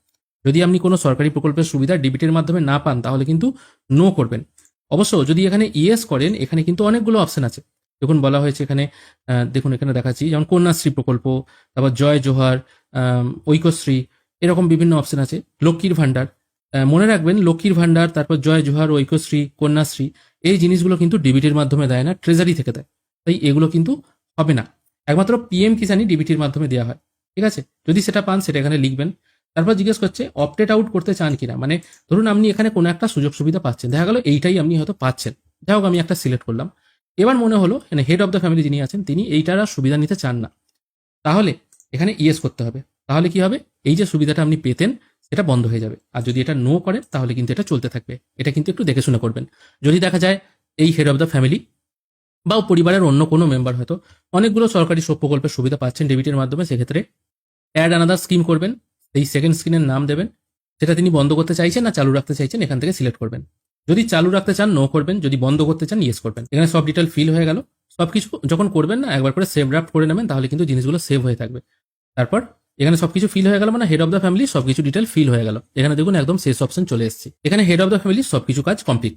যদি আপনি কোনো সরকারি প্রকল্পের সুবিধা ডিবিটির মাধ্যমে না পান তাহলে কিন্তু নো করবেন। অবশ্য যদি এখানে ইয়েস করেন এখানে কিন্তু অনেকগুলো অপশন আছে। দেখুন বলা হয়েছে এখানে, দেখুন এখানে দেখাচ্ছি, যেমন কন্যাশ্রী প্রকল্প, তারপর জয় জোহার, ঐক্যশ্রী, এরকম বিভিন্ন অপশন আছে। লক্ষ্মীর ভাণ্ডার, মনে রাখবেন লক্ষ্মীর ভাণ্ডার, তারপর জয় জোহার, ঐক্যশ্রী, কন্যাশ্রী, এই জিনিসগুলো কিন্তু ডিবিটির মাধ্যমে দেয় না, ট্রেজারি থেকে দেয়। তাই এগুলো কিন্তু হবে না, একমাত্র পিএম কিষাণই ডিবিটির মাধ্যমে দেওয়া হয়। ঠিক আছে, যদি সেটা পান সেটা এখানে লিখবেন। তারপর জিজ্ঞেস করছে অপটেট আউট করতে চান কিনা, মানে ধরুন আপনি এখানে কোনো একটা সুযোগ সুবিধা পাচ্ছেন, দেখা গেল এইটাই আপনি হয়তো পাচ্ছেন, যাই হোক আমি একটা সিলেক্ট করলাম। এবার মনে হলো এখানে হেড অফ দ্য ফ্যামিলি যিনি আছেন তিনি এইটার আর সুবিধা নিতে চান না, তাহলে এখানে ইয়েস করতে হবে। তাহলে কি হবে, এই যে সুবিধাটা আপনি পেতেন সেটা বন্ধ হয়ে যাবে। আর যদি এটা নো করেন তাহলে কিন্তু এটা চলতে থাকবে। এটা কিন্তু একটু দেখে শুনে করবেন। যদি দেখা যায় এই হেড অফ দ্য ফ্যামিলি বা পরিবারের অন্য কোনো মেম্বার হয়তো অনেকগুলো সরকারি প্রকল্পের সুবিধা পাচ্ছেন ডেবিটের মাধ্যমে, সেক্ষেত্রে অ্যাড আনাদার স্কিম করবেন, এই সেকেন্ড স্ক্রিনের নাম দেবেন, সেটা তিনি বন্ধ করতে চাইছেন না চালু রাখতে চাইছেন এখান থেকে সিলেক্ট করবেন। যদি চালু রাখতে চান নো করবেন, যদি বন্ধ করতে চান ইয়েস করবেন। এখানে সব ডিটেল ফিল হয়ে গেল। সবকিছু যখন করবেন না একবার করে সেভ ড্রাফট করে নেবেন, তাহলে কিন্তু জিনিসগুলো সেভ হয়ে থাকবে। তারপর এখানে সবকিছু ফিল হয়ে গেল, মানে হেড অফ দ্য ফ্যামিলি সবকিছু ডিটেল ফিল হয়ে গেল। এখানে দেখুন একদম শেষ অপশন চলে এসেছে, এখানে হেড অফ দ্য ফ্যামিলি সবকিছু কাজ কমপ্লিট।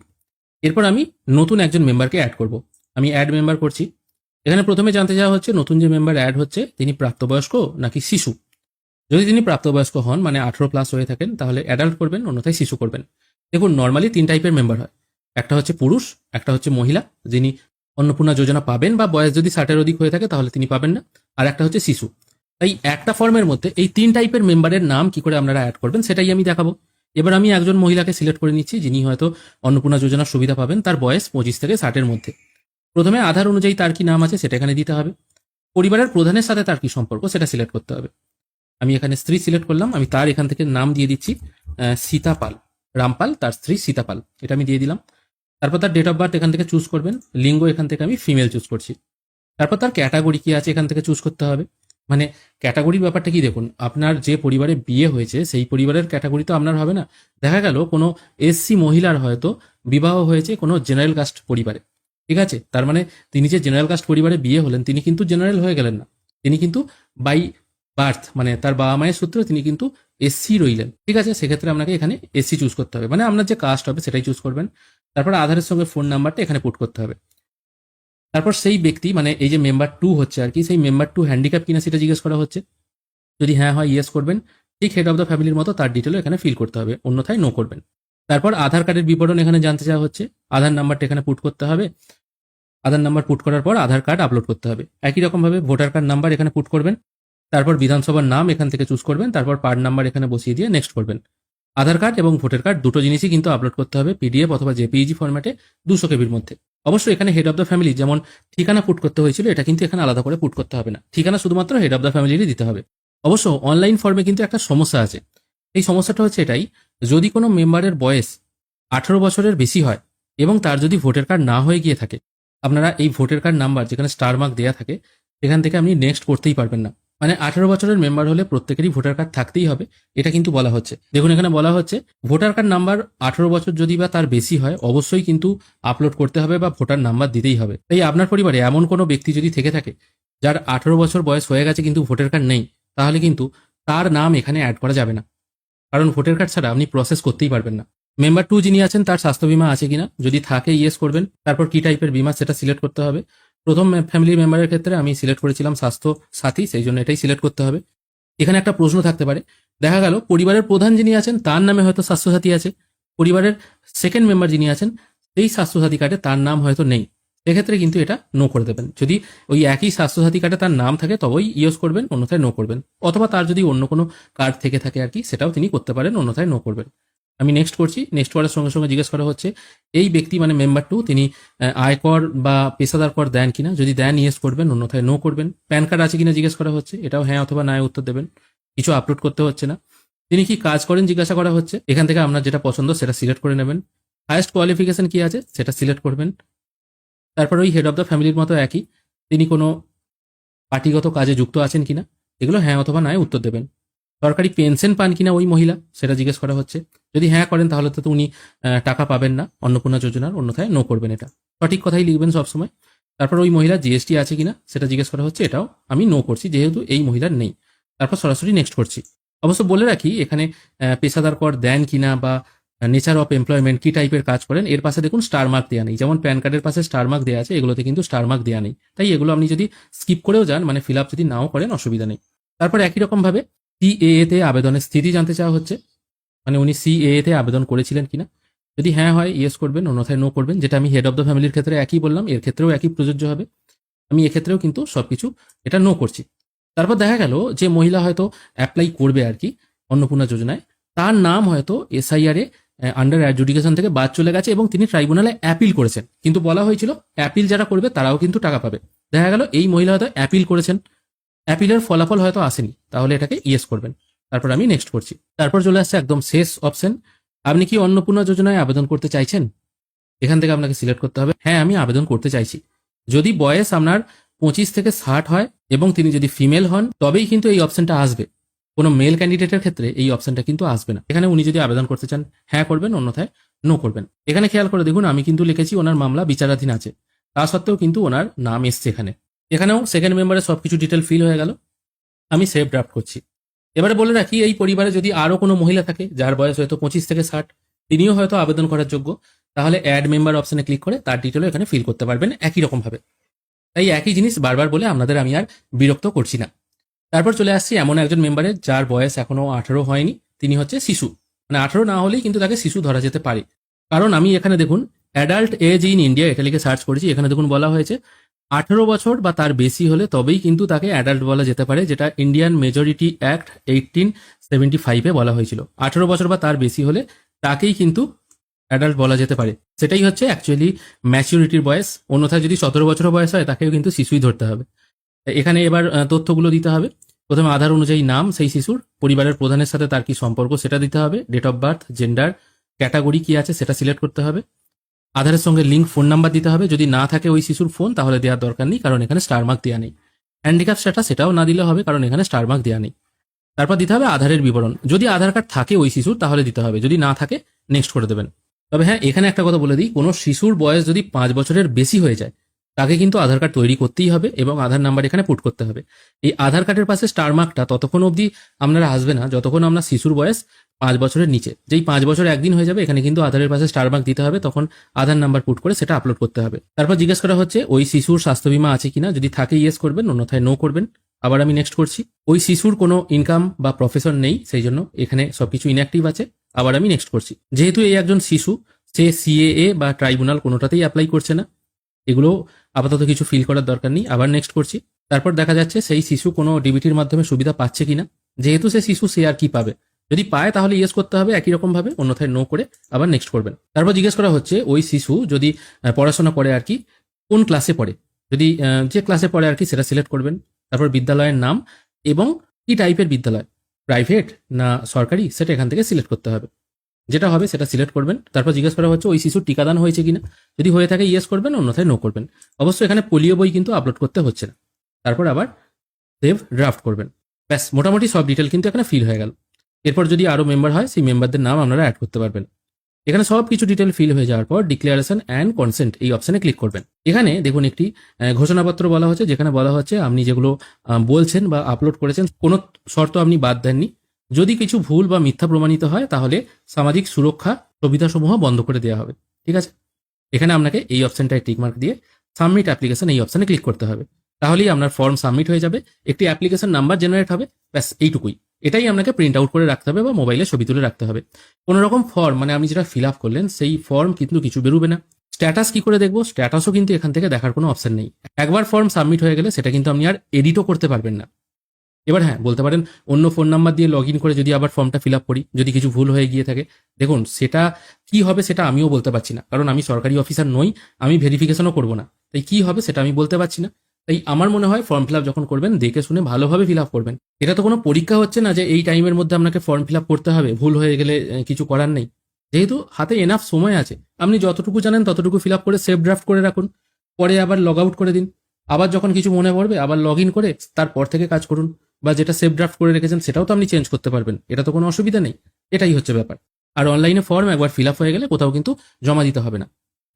এরপর আমি নতুন একজন মেম্বারকে অ্যাড করব। আমি অ্যাড মেম্বার করছি। এখানে প্রথমে জানতে চাওয়া হচ্ছে নতুন যে মেম্বার অ্যাড হচ্ছে তিনি প্রাপ্তবয়স্ক নাকি শিশু। যদি তিনি প্রাপ্তবয়স্ক হন মানে 18+ হয়ে থাকেন তাহলে অ্যাডাল্ট করবেন, অন্যথায় শিশু করবেন। দেখুন নর্মালি 3 টাইপের মেম্বার হয়, একটা হচ্ছে পুরুষ, একটা হচ্ছে মহিলা যিনি অন্নপূর্ণা যোজনা পাবেন, বা বয়স যদি 60-এর অধিক হয়ে থাকে তাহলে তিনি পাবেন না, আর একটা হচ্ছে শিশু। তাই একটা ফর্মের মধ্যে এই 3 টাইপের মেম্বারের নাম কি করে আপনারা অ্যাড করবেন সেটাই আমি দেখাবো। এবার আমি একজন মহিলাকে সিলেক্ট করে নিচ্ছি যিনি হয়তো অন্নপূর্ণা যোজনার সুবিধা পাবেন, তার বয়স 25 থেকে 60-এর মধ্যে। প্রথমে আধার অনুযায়ী তার কি নাম আছে সেটা এখানে দিতে হবে। পরিবারের প্রধানের সাথে তার কি সম্পর্ক সেটা সিলেক্ট করতে হবে। আমি এখানে স্ত্রী সিলেক্ট করলাম, আমি তার এখান থেকে নাম দিয়ে দিচ্ছি সীতাপাল, রামপাল তার স্ত্রী সীতাপাল, এটা আমি দিয়ে দিলাম। তারপর তার ডেট অফ বার্থ এখান থেকে চুজ করবেন, লিঙ্গ এখান থেকে আমি ফিমেল চুজ করছি। তারপর তার ক্যাটাগরি কি আছে এখান থেকে চুজ করতে হবে। মানে ক্যাটাগরির ব্যাপারটা কি, দেখুন আপনার যে পরিবারে বিয়ে হয়েছে সেই পরিবারের ক্যাটাগরি তো আপনার হবে না। দেখা গেল কোনো এসসি মহিলার হয়তো বিবাহ হয়েছে কোনো জেনারেল কাস্ট পরিবারে, ঠিক আছে, তার মানে তিনি যে জেনারেল কাস্ট পরিবারে বিয়ে হলেন তিনি কিন্তু জেনারেল হয়ে গেলেন না, তিনি কিন্তু বাই বার্থ মানে তার বাবা মায়ের সূত্রে তিনি কিন্তু এসসি রইলেন। ঠিক আছে, সেক্ষেত্রে আপনাকে এখানে এসসি চুজ করতে হবে, মানে আপনার যে কাস্ট হবে সেটাই চুজ করবেন। তারপর আধারের সঙ্গে ফোন নাম্বারটা এখানে পুট করতে হবে। তারপর সেই ব্যক্তি মানে এই যে মেম্বার 2 হচ্ছে আর কি, সেই মেম্বার 2 হ্যান্ডিক্যাপ কিনা সেটা জিজ্ঞেস করা হচ্ছে। যদি হ্যাঁ হয় ইয়েস করবেন, ঠিক হেড অফ দ্য ফ্যামিলির মতো তার ডিটেলও এখানে ফিল করতে হবে, অন্যথায় নো করবেন। তারপর আধার কার্ডের বিবরণ এখানে জানতে চাওয়া হচ্ছে, আধার নাম্বারটা এখানে পুট করতে হবে। আধার নাম্বার পুট করার পর আধার কার্ড আপলোড করতে হবে। একই রকমভাবে ভোটার কার্ড নাম্বার এখানে পুট করবেন। তারপর বিধানসভার নাম এখান থেকে চুজ করবেন, তারপর পার্ট নাম্বার এখানে বসিয়ে দিয়ে নেক্সট করবেন। আধার কার্ড এবং ভোটার কার্ড দুটো জিনিসই কিন্তু আপলোড করতে হবে পিডিএফ অথবা জেপিইজি ফরম্যাটে 200 কেবির মধ্যে। অবশ্যই এখানে হেড অফ দ্য ফ্যামিলি যেমন ঠিকানা পুট করতে হয়েছিল এটা কিন্তু এখানে আলাদা করে পুট করতে হবে না, ঠিকানা শুধুমাত্র হেড অফ দ্য ফ্যামিলিরই দিতে হবে। অবশ্য অনলাইন ফর্মে কিন্তু একটা সমস্যা আছে, এই সমস্যাটা হচ্ছে এটাই, যদি কোনো মেম্বারের বয়স 18 বছরের বেশি হয় এবং তার যদি ভোটার কার্ড না হয়ে গিয়ে থাকে, আপনারা এই ভোটার কার্ড নাম্বার যেখানে স্টার মার্ক দেওয়া থাকে সেখান থেকে আপনি নেক্সট করতেই পারবেন না। মানে 18 বছরের মেম্বার হলে প্রত্যেকেরই ভোটার কার্ড থাকতেই হবে, এটা কিন্তু বলা হচ্ছে। দেখুন এখানে বলা হচ্ছে ভোটার কার্ড নাম্বার 18 বছর যদি বা তার বেশি হয় অবশ্যই কিন্তু আপলোড করতে হবে বা ভোটার নাম্বার দিতেই হবে। তাই আপনার পরিবারে এমন কোনো ব্যক্তি যদি থেকে থাকে যার 18 বছর বয়স হয়ে গেছে কিন্তু ভোটার কার্ড নেই, তাহলে কিন্তু তার নাম এখানে অ্যাড করা যাবে না, কারণ ভোটার কার্ড ছাড়া আপনি প্রসেস করতেই পারবেন না। মেম্বার 2 যিনি আছেন তার স্বাস্থ্য বীমা আছে কিনা, যদি থাকে ইয়েস করবেন। তারপর কি টাইপের বীমা সেটা সিলেক্ট করতে হবে। প্রথম ফ্যামিলি মেম্বারের ক্ষেত্রে আমি সিলেক্ট করেছিলাম স্বাস্থ্য সাথী, সেই জন্য এটাই সিলেক্ট করতে হবে। এখানে একটা প্রশ্ন থাকতে পারে, দেখা গেল পরিবারের প্রধান যিনি আছেন তার নামে হয়তো স্বাস্থ্যসাথী আছে, পরিবারের সেকেন্ড মেম্বার যিনি আছেন সেই স্বাস্থ্যসাথী কার্ডে তার নাম হয়তো নেই, সেক্ষেত্রে কিন্তু এটা নো করে দেবেন। যদি ওই একই স্বাস্থ্যসাথী কার্ডে তার নাম থাকে তবেই ইউজ করবেন, অন্যথায় নো করবেন। অথবা তার যদি অন্য কোনো কার্ড থেকে থাকে আর কি সেটাও তিনি করতে পারেন, অন্যথায় নো করবেন। আমি নেক্সট করছি। নেক্সট করার সঙ্গে সঙ্গে জিজ্ঞেস করা হচ্ছে এই ব্যক্তি মানে মেম্বার 2 তিনি আয়কর বা পেশাদার কর দেন কিনা, যদি দেন ইয়েস করবেন, অন্যথায় নো করবেন। প্যান কার্ড আছে কিনা জিজ্ঞেস করা হচ্ছে, এটাও হ্যাঁ অথবা না উত্তর দেবেন, কিছু আপলোড করতে হচ্ছে না। তিনি কি কাজ করেন জিজ্ঞাসা করা হচ্ছে, এখান থেকে আপনার যেটা পছন্দ সেটা সিলেক্ট করে নেবেন। হায়েস্ট কোয়ালিফিকেশন কি আছে সেটা সিলেক্ট করবেন। তারপর ওই হেড অফ দ্য ফ্যামিলির মতো একই, তিনি কোনো পার্টিগত কাজে যুক্ত আছেন কিনা, এগুলো হ্যাঁ অথবা নয় উত্তর দেবেন। সরকারি পেনশন পান কিনা ওই মহিলা সেটা জিজ্ঞেস করা হচ্ছে, যদি হ্যাঁ করেন তাহলে তো উনি টাকা পাবেন না অন্নপূর্ণা যোজনার, অন্যথায় নো করবেন। এটা সঠিক কথাই লিখবেন সবসময়। তারপর ওই মহিলার জিএসটি আছে কিনা সেটা জিজ্ঞেস করা হচ্ছে, এটাও আমি নো করছি যেহেতু এই মহিলার নেই। তারপর সরাসরি নেক্সট করছি। অবশ্য বলে রাখি এখানে পেশাদার কর দেন কিনা বা নেচার অফ এমপ্লয়মেন্ট কি টাইপের কাজ করেন এর পাশে দেখুন স্টার মার্ক দেওয়া নেই। যেমন প্যান কার্ডের পাশে স্টার মার্ক দেওয়া আছে, এগুলোতে কিন্তু স্টার মার্ক দেওয়া নেই। তাই এগুলো আপনি যদি স্কিপ করেও যান, মানে ফিল আপ যদি নাও করেন, অসুবিধা নেই। তারপর একই রকম ভাবে সিএএ তে আবেদনের স্থিতি জানতে চাওয়া হচ্ছে, মানে উনি সিএএ তে আবেদন করেছিলেন কিনা। যদি হ্যাঁ হয় ইয়েস করবেন, অন্যথায় নো করবেন। যেটা আমি হেড অফ দ্য ফ্যামিলির ক্ষেত্রে একই বললাম, এর ক্ষেত্রেও একই প্রযোজ্য হবে। আমি এক্ষেত্রেও কিন্তু সবকিছু এটা নো করছি। তারপর দেখা গেল যে মহিলা হয়তো অ্যাপ্লাই করবে আর কি অন্নপূর্ণা যোজনায়, তার নাম হয়তো এসআইআর এ আন্ডার অ্যাডজুডিকেশন থেকে বাদ চলে গেছে এবং তিনি ট্রাইব্যুনালে অ্যাপিল করেছেন, কিন্তু বলা হয়েছিল অ্যাপিল যারা করবে তারাও কিন্তু টাকা পাবে। দেখা গেল এই মহিলা হয়তো অ্যাপিল করেছেন, অ্যাপিলের ফলাফল হয়তো আসেনি, তাহলে এটাকে ইয়েস করবেন। তারপর আমি নেক্সট করছি। তারপর চলে আসছে একদম শেষ অপশন, আপনি কি অন্নপূর্ণা যোজনায় আবেদন করতে চাইছেন। এখান থেকে আপনাকে সিলেক্ট করতে হবে হ্যাঁ আমি আবেদন করতে চাইছি। যদি বয়স আপনার 25 থেকে 60 হয় এবং তিনি যদি ফিমেল হন তবেই কিন্তু এই অপশনটা আসবে। কোনো মেল ক্যান্ডিডেটের ক্ষেত্রে এই অপশনটা কিন্তু আসবে না। এখানে উনি যদি আবেদন করতে চান হ্যাঁ করবেন, অন্যথায় নো করবেন। এখানে খেয়াল করে দেখুন আমি কিন্তু লিখেছি ওনার মামলা বিচারাধীন আছে, তা সত্ত্বেও কিন্তু ওনার নাম এসছে এখানে। এখানেও সেকেন্ড মেম্বারে সবকিছু ডিটেল ফিল হয়ে গেল। আমি সেভ ড্রাফট করছি। এবারে বলে রাখি এই পরিবারে যদি আরো কোনো মহিলা থাকে যার বয়স হয়তো 25 থেকে 60, তিনিও হয়তো আবেদন করার যোগ্য, তাহলে অ্যাড মেম্বার অপশনে ক্লিক করে তার ডিটেলও এখানে ফিল করতে পারবেন একই রকম ভাবে। তাই একই জিনিস বারবার বলে আপনাদের আমি আর বিরক্ত করছি না। তারপর চলে আসছি এমন একজন মেম্বারের যার বয়স এখনো 18 হয়নি, তিনি হচ্ছে শিশু। মানে 18 না হলেই কিন্তু তাকে শিশু ধরা যেতে পারে। কারণ আমি এখানে দেখুন অ্যাডাল্ট এজ ইন ইন্ডিয়া এটা লিখে সার্চ করেছি, এখানে দেখুন বলা হয়েছে 18 বছর বা তার বেশি হলে তবেই কিন্তু তাকে অ্যাডাল্ট বলা যেতে পারে, যেটা ইন্ডিয়ান মেজরিটি অ্যাক্ট 1875-এ বলা হয়েছিল। 18 বছর বা তার বেশি হলে তাকেই কিন্তু অ্যাডাল্ট বলা যেতে পারে, সেটাই হচ্ছে অ্যাকচুয়ালি ম্যাচুরিটির বয়স। অন্যথায় যদি 17 বছর বয়স হয় তাকেও কিন্তু শিশুই ধরতে হবে। এখানে এবার তথ্যগুলো দিতে হবে। প্রথমে আধার অনুযায়ী নাম সেই শিশুর, পরিবারের প্রধানের সাথে তার কি সম্পর্ক সেটা দিতে হবে, date of birth, gender, category কি আছে সেটা সিলেক্ট করতে হবে। আধারের সঙ্গে লিঙ্ক ফোন নাম্বার দিতে হবে, যদি না থাকে ওই শিশুর ফোন তাহলে দেওয়ার দরকার নেই, কারণ এখানে স্টার মার্ক দেওয়া নেই। হ্যান্ডিক্যাপ স্ট্যাটাস সেটাও না দিলে হবে, কারণ এখানে স্টার মার্ক দেওয়া নেই। তারপর দিতে হবে আধারের বিবরণ, যদি আধার কার্ড থাকে ওই শিশুর তাহলে দিতে হবে, যদি না থাকে নেক্সট করে দেবেন। তবে হ্যাঁ এখানে একটা কথা বলে দিই, কোনো শিশুর বয়স যদি 5 বছরের বেশি হয়ে যায় তাকে কিন্তু আধার কার্ড তৈরি করতেই হবে এবং আধার নাম্বার এখানে পুট করতে হবে। এই আধার কার্ডের পাশে স্টার মার্কটা ততক্ষণ অবধি আপনারা আসবে না যতক্ষণ আপনার শিশুর বয়স 5 বছরের নিচে। যেই 5 বছর একদিন হয়ে যাবে এখানে কিন্তু আধারের পাশে স্টার মার্ক দিতে হবে, তখন আধার নাম্বার পুট করে সেটা আপলোড করতে হবে। তারপর জিজ্ঞেস করা হচ্ছে ওই শিশুর স্বাস্থ্য বীমা আছে কিনা, যদি থাকে ইয়েস করবেন, অন্যথায় নো করবেন। আবার আমি নেক্সট করছি। ওই শিশুর কোনো ইনকাম বা প্রফেশন নেই, সেই জন্য এখানে সবকিছু ইনঅ্যাক্টিভ আছে। আবার আমি নেক্সট করছি। যেহেতু এই একজন শিশু, সে সিএএ বা ট্রাইব্যুনাল কোনোটাতেই অ্যাপ্লাই করছে না, এগুলো আপাতত কিছু ফিল করার দরকার নেই। আবার নেক্সট করছি। তারপর দেখা যাচ্ছে সেই শিশু কোনো ডিবিটির মাধ্যমে সুবিধা পাচ্ছে কিনা, যেহেতু সে শিশু সে আর কি পাবে, যদি পায় তাহলে ইয়েস করতে হবে একই রকম ভাবে, অন্যথায় নো করে আবার নেক্সট করবেন। তারপর জিজ্ঞেস করা হচ্ছে ওই শিশু যদি পড়াশোনা করে আর কি কোন ক্লাসে পড়ে, যদি যে ক্লাসে পড়ে আর কি সেটা সিলেক্ট করবেন। তারপর বিদ্যালয়ের নাম এবং কি টাইপের বিদ্যালয়, প্রাইভেট না সরকারি, সেটা এখান থেকে সিলেক্ট করতে হবে। যেটা হবে সেটা সিলেক্ট করবেন। তারপর জিজ্ঞেস করা হচ্ছে ওই শিশুর টিকাদান হয়েছে কিনা, যদি হয়ে থাকে ইয়েস করবেন, অন্যথায় নো করবেন। অবশ্যই এখানে পোলিও বই কিন্তু আপলোড করতে হচ্ছে না। তারপর আবার সেভ ড্রাফট করবেন। ব্যাস, মোটামুটি সব ডিটেল কিন্তু এখানে ফিল হয়ে গেল। এরপর যদি আরো মেম্বার হয় সেই মেম্বারদের নাম আপনারা অ্যাড করতে পারবেন। এখানে সব কিছু ডিটেল ফিল হয়ে যাওয়ার পর ডিক্লারেশন অ্যান্ড কনসেন্ট এই অপশনে ক্লিক করবেন। এখানে দেখুন একটি ঘোষণাপত্র বলা হচ্ছে, যেখানে বলা হচ্ছে আপনি যেগুলো বলছেন বা আপলোড করেছেন কোনো শর্ত আপনি বাদ দেননি। যদি কিছু ভুল বা মিথ্যা প্রমাণিত হয় তাহলে সামাজিক সুরক্ষা সুবিধাসমূহ বন্ধ করে দেওয়া হবে। ঠিক আছে, এখানে আপনাকে এই অপশনটায় টিকমার্ক দিয়ে সাবমিট অ্যাপ্লিকেশন এই অপশনে ক্লিক করতে হবে। তাহলেই আপনার ফর্ম সাবমিট হয়ে যাবে, একটি অ্যাপ্লিকেশন নাম্বার জেনারেট হবে। ব্যাস এইটুকুই। এটাই আপনাকে প্রিন্ট আউট করে রাখতে হবে বা মোবাইলে ছবি তুলে রাখতে হবে। কোনো রকম ফর্ম মানে আপনি যেটা ফিল আপ করলেন সেই ফর্ম কিন্তু কিছু বেরোবে না। স্ট্যাটাস কি করে দেখবো, স্ট্যাটাসও কিন্তু এখান থেকে দেখার কোনো অপশন নেই। একবার ফর্ম সাবমিট হয়ে গেলে সেটা কিন্তু আপনি আর এডিটও করতে পারবেন না। এবার হ্যাঁ বলতে পারেন অন্য ফোন নাম্বার দিয়ে লগ ইন করে যদি আবার ফর্মটা ফিল আপ করি, যদি কিছু ভুল হয়ে গিয়ে থাকে, দেখুন সেটা কি হবে সেটা আমিও বলতে পারছি না, কারণ আমি সরকারি অফিসার নই, আমি ভেরিফিকেশনও করবো না। তাই কি হবে সেটা আমি বলতে পারছি না। তাই আমার মনে হয় ফর্ম ফিল আপ যখন করবেন দেখে শুনে ভালোভাবে ফিল আপ করবেন। এটা তো কোনো পরীক্ষা হচ্ছে না যে এই টাইমের মধ্যে আপনাকে ফর্ম ফিল আপ করতে হবে, ভুল হয়ে গেলে কিছু করার নেই। যেহেতু হাতে এনাফ সময় আছে, আপনি যতটুকু জানেন ততটুকু ফিল আপ করে সেভ ড্রাফট করে রাখুন, পরে আবার লগ আউট করে দিন। আবার যখন কিছু মনে পড়বে আবার লগ ইন করে তারপর থেকে কাজ করুন, বা যেটা সেভ ড্রাফট করে রেখেছেন সেটাও তো আপনি চেঞ্জ করতে পারবেন, এটা তো কোনো অসুবিধা নেই। এটাই হচ্ছে ব্যাপার। আর অনলাইনে ফর্ম একবার ফিল আপ হয়ে গেলে কোথাও কিন্তু জমা দিতে হবে না।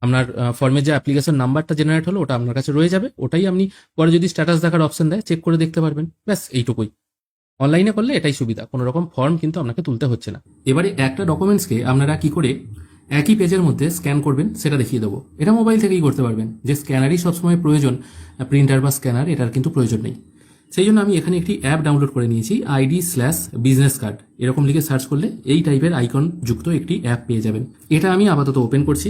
আপনার ফর্মের যে অ্যাপ্লিকেশন নাম্বারটা জেনারেট হলো ওটা আপনার কাছে রয়ে যাবে, ওটাই আপনি পরে যদি স্ট্যাটাস দেখার অপশন দেয় চেক করে দেখতে পারবেন। ব্যাস এইটুকুই। অনলাইনে করলে এটাই সুবিধা, কোনো রকম ফর্ম কিন্তু আপনাকে তুলতে হচ্ছে না। এবারে একটা ডকুমেন্টসকে আপনারা কি করে একই পেজের মধ্যে স্ক্যান করবেন সেটা দেখিয়ে দেবো। এটা মোবাইল থেকেই করতে পারবেন, যে স্ক্যানারই সবসময় প্রয়োজন, প্রিন্টার বা স্ক্যানার এটার কিন্তু প্রয়োজন নেই। সেই জন্য আমি এখানে একটি অ্যাপ ডাউনলোড করে নিয়েছি, ID/বিজনেস কার্ড, এরকম লিখে সার্চ করলে এই টাইপের আইকন যুক্ত একটি অ্যাপ পেয়ে যাবেন। এটা আমি আপাতত ওপেন করছি।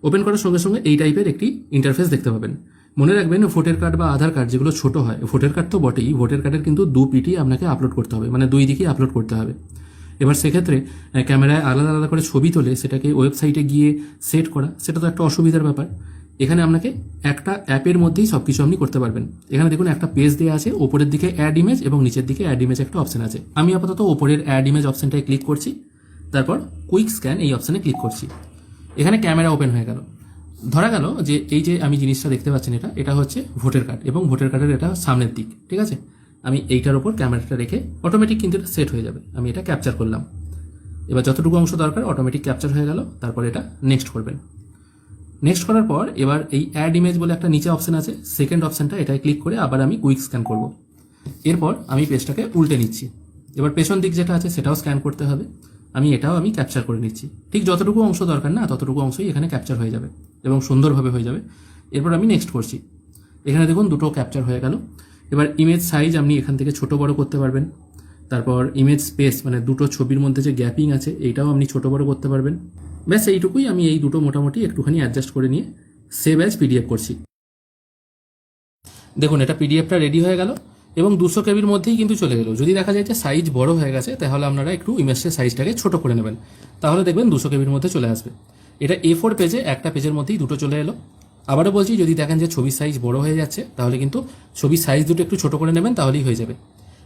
ওপেন করার সঙ্গে সঙ্গে এই টাইপের একটি ইন্টারফেস দেখতে পাবেন। মনে রাখবেন ভোটার কার্ড বা আধার কার্ড যেগুলো ছোট হয়, ভোটার কার্ড তো বটেই, ভোটার কার্ডের কিন্তু 2 পিটি আপনাকে আপলোড করতে হবে, মানে 2 দিকেই আপলোড করতে হবে। এবার সেক্ষেত্রে ক্যামেরায় আলাদা আলাদা করে ছবি তোলে সেটাকে ওয়েবসাইটে গিয়ে সেট করা, সেটা তো একটা অসুবিধার ব্যাপার। এখানে আপনাকে একটা অ্যাপের মধ্যেই সব কিছু আপনি করতে পারবেন। এখানে দেখুন একটা পেজ দেওয়া আছে, ওপরের দিকে অ্যাড ইমেজ এবং নিচের দিকে অ্যাড ইমেজ একটা অপশন আছে। আমি আপাতত ওপরের অ্যাড ইমেজ অপশনটায় ক্লিক করছি, তারপর কুইক স্ক্যান এই অপশনে ক্লিক করছি। এখানে ক্যামেরা ওপেন হয়ে গেল। ধরা গেল যে এই যে আমি জিনিসটা দেখতে পাচ্ছেন এটা হচ্ছে ভোটার কার্ড, এবং ভোটার কার্ডের এটা সামনের দিক, ঠিক আছে। আমি এইটার ওপর ক্যামেরাটা রেখে অটোমেটিক কিন্তু এটা সেট হয়ে যাবে। আমি এটা ক্যাপচার করলাম। এবার যতটুকু অংশ দরকার অটোমেটিক ক্যাপচার হয়ে গেল। তারপর এটা নেক্সট করবেন। নেক্সট করার পর এবার এই অ্যাড ইমেজ বলে একটা নিচে অপশন আছে, সেকেন্ড অপশনটা এটাই ক্লিক করে আবার আমি কুইক স্ক্যান করব। এরপর আমি পেজটাকে উল্টে নিচ্ছি। এবার পেছন দিক যেটা আছে সেটাও স্ক্যান করতে হবে। এটাও আমি ক্যাপচার করে নিচ্ছি। ঠিক যতটুকু অংশ দরকার না ততটুকু অংশই এখানে ক্যাপচার হয়ে যাবে এবং সুন্দরভাবে হয়ে যাবে। এরপর আমি নেক্সট করছি। এখানে দেখুন দুটো ক্যাপচার হয়ে গেল। এবার ইমেজ সাইজ আপনি এখান থেকে ছোট বড় করতে পারবেন। তারপর ইমেজ স্পেস, মানে দুটো ছবির মধ্যে যে গ্যাপিং আছে এইটাও আপনি ছোট বড় করতে পারবেন। ব্যাস এইটুকুই। আমি এই দুটো মোটামুটি একটুখানি অ্যাডজাস্ট করে নিয়ে সেভ অ্যাজ পিডিএফ করছি। দেখুন এটা পিডিএফটা রেডি হয়ে গেল এবং 200 কেবির মধ্যেই কিন্তু চলে গেল। যদি দেখা যায় যে সাইজ বড় হয়ে গেছে তাহলে আপনারা একটু ইমেজের সাইজটাকে ছোট করে নেবেন, তাহলে দেখবেন 200 কেবির মধ্যে চলে আসবে। এটা A4 পেজে, একটা পেজের মধ্যেই দুটো চলে এলো। আবারও বলছি, যদি দেখেন যে ছবির সাইজ বড় হয়ে যাচ্ছে তাহলে কিন্তু ছবির সাইজ দুটো একটু ছোট করে নেবেন, তাহলেই হয়ে যাবে।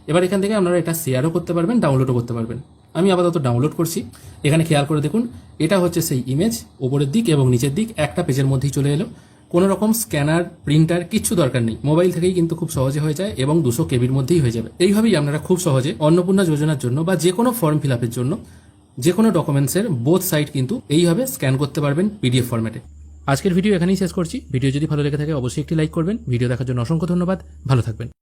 এবার এখান থেকে আপনারা এটা শেয়ারও করতে পারবেন, ডাউনলোডও করতে পারবেন। আমি আপাতত ডাউনলোড করছি। এখানে খেয়াল করে দেখুন এটা হচ্ছে সেই ইমেজ, ওপরের দিক এবং নিচের দিক একটা পেজের মধ্যেই চলে এলো। কোনো রকম স্ক্যানার, প্রিন্টার কিচ্ছু দরকার নেই, মোবাইল থেকেই কিন্তু খুব সহজে হয়ে যায় এবং 200 কেবির মধ্যেই হয়ে যাবে। এইভাবেই আপনারা খুব সহজে অন্নপূর্ণা যোজনার জন্য বা যে কোনো ফর্ম ফিল আপের জন্য যে কোনো ডকুমেন্টসের বোথ সাইড কিন্তু এইভাবে স্ক্যান করতে পারবেন পিডিএফ ফরম্যাটে। আজকের ভিডিও এখানেই শেষ করছি। ভিডিও যদি ভালো লেগে থাকে অবশ্যই একটি লাইক করবেন। ভিডিও দেখার জন্য অসংখ্য ধন্যবাদ। ভালো থাকবেন।